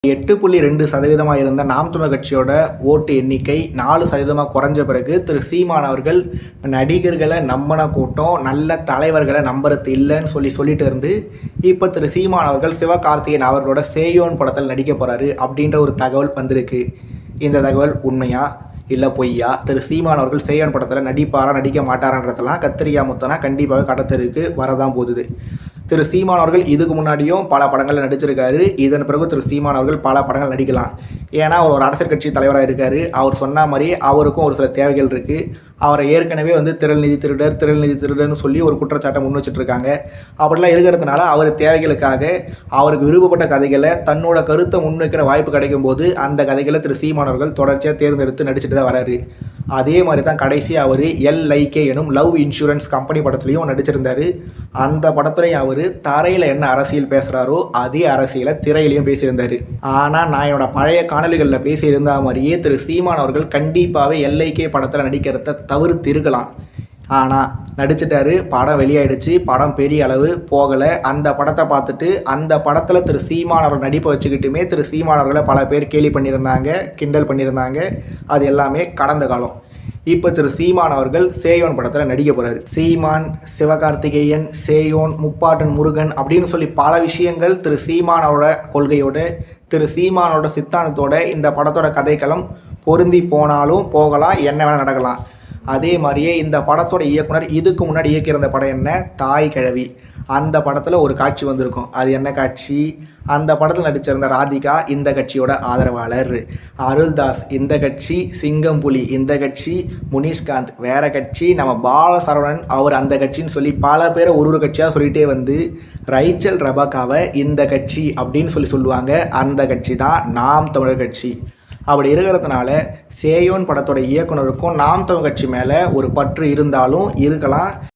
8.2% இருந்த நாம் தமிழர் கட்சியோட ஓட்டு எண்ணிக்கை 4% குறைஞ்ச பிறகு திரு சீமான் அவர்கள் நடிகர்களை நம்பின கூட்டம் நல்ல தலைவர்களை நம்புறது இல்லைன்னு சொல்லிட்டு இருந்து இப்போ திரு சீமான் அவர்கள் சிவகார்த்திகேயன் அவர்களோட சேயோன் படத்தில் நடிக்க போகிறாரு அப்படின்ற ஒரு தகவல் வந்திருக்கு. இந்த தகவல் உண்மையா இல்லை பொய்யா? திரு சீமான் அவர்கள் சேயோன் படத்தில் நடிப்பாரா நடிக்க மாட்டாரான்றதெல்லாம் கத்திரியா முத்தனா கண்டிப்பாக கடத்தருக்கு வரதான் போகுது. திரு சீமான் அவர்கள் இதுக்கு முன்னாடியும் பல படங்களில் நடிச்சிருக்காரு. இதன் பிறகு திரு சீமான் அவர்கள் பல படங்கள் நடிக்கலாம். ஏன்னா அவர் ஒரு அரசியல் கட்சி தலைவராக இருக்கார். அவர் சொன்ன மாதிரி அவருக்கும் ஒரு சில தேவைகள் இருக்குது. அவரை ஏற்கனவே திரள் நிதி திருடர்னு சொல்லி ஒரு குற்றச்சாட்டை முன் வச்சுட்ருக்காங்க. அப்படிலாம் இருக்கிறதுனால அவர் தேவைகளுக்காக அவருக்கு விருப்பப்பட்ட கதைகளை தன்னோட கருத்தை முன்வைக்கிற வாய்ப்பு கிடைக்கும் போது அந்த கதைகளை திரு சீமான் அவர்கள் தொடர்ச்சியாக தேர்ந்தெடுத்து நடிச்சுட்டு தான் வராரு. அதே மாதிரி தான் கடைசி அவர் LIK எனும் லவ் இன்சூரன்ஸ் கம்பெனி படத்துலையும் நடிச்சிருந்தார். அந்த படத்துலையும் அவர் தரையில் என்ன அரசியல் பேசுகிறாரோ அதே அரசியலை திரையிலையும் பேசியிருந்தார். ஆனால் நான் என்னோட பழைய காணொலிகளில் பேசியிருந்த மாதிரியே திரு சீமான் அவர்கள் கண்டிப்பாகவே LIK படத்தில் நடிக்கிறத தவிர்த்து இருக்கலாம். ஆனால் நடிச்சிட்டாரு. படம் வெளியாயிடுச்சு. படம் பெரிய அளவு போகலை. அந்த படத்தை பார்த்துட்டு அந்த படத்தில் திரு சீமான் அவர்கள் நடிப்பை வச்சுக்கிட்டுமே திரு சீமான் அவர்களை பல பேர் கேலி பண்ணியிருந்தாங்க, கிண்டல் பண்ணியிருந்தாங்க. அது எல்லாமே கடந்த காலம். இப்போ திரு சீமான் அவர்கள் சேயோன் படத்தில் நடிக்க போகிறாரு. சீமான், சிவகார்த்திகேயன், சேயோன், முப்பாட்டன் முருகன் அப்படின்னு சொல்லி பல விஷயங்கள் திரு சீமானோட கொள்கையோட திரு சீமானோட சித்தாந்தத்தோட இந்த படத்தோட கதைக்களம் பொருந்தி போனாலும் போகலாம், என்ன வேணால் நடக்கலாம். அதே மாதிரியே இந்த படத்தோட இயக்குனர் இதுக்கு முன்னாடி இயக்கியிருந்த படம் என்ன, தாய் கிழவி. அந்த படத்தில் ஒரு காட்சி வந்திருக்கும். அது என்ன காட்சி? அந்த படத்தில் நடிச்சிருந்த ராதிகா இந்த கட்சியோட ஆதரவாளர், அருள்தாஸ் இந்த கட்சி, சிங்கம்புலி இந்த கட்சி, முனிஷ்காந்த் வேற கட்சி, நம்ம பாலசரவணன் அவர் அந்த கட்சின்னு சொல்லி பல பேரை ஒரு கட்சியாக சொல்லிகிட்டே ரைச்சல் ரெபக்காவை இந்த கட்சி அப்படின்னு சொல்லுவாங்க. அந்த கட்சி தான் நாம் தமிழர் கட்சி. அப்படி இருக்கிறதுனால சேயோன் படத்தோட இயக்குனருக்கும் நாம் தமிழ் கட்சி மேலே ஒரு பற்று இருந்தாலும் இருக்கலாம்.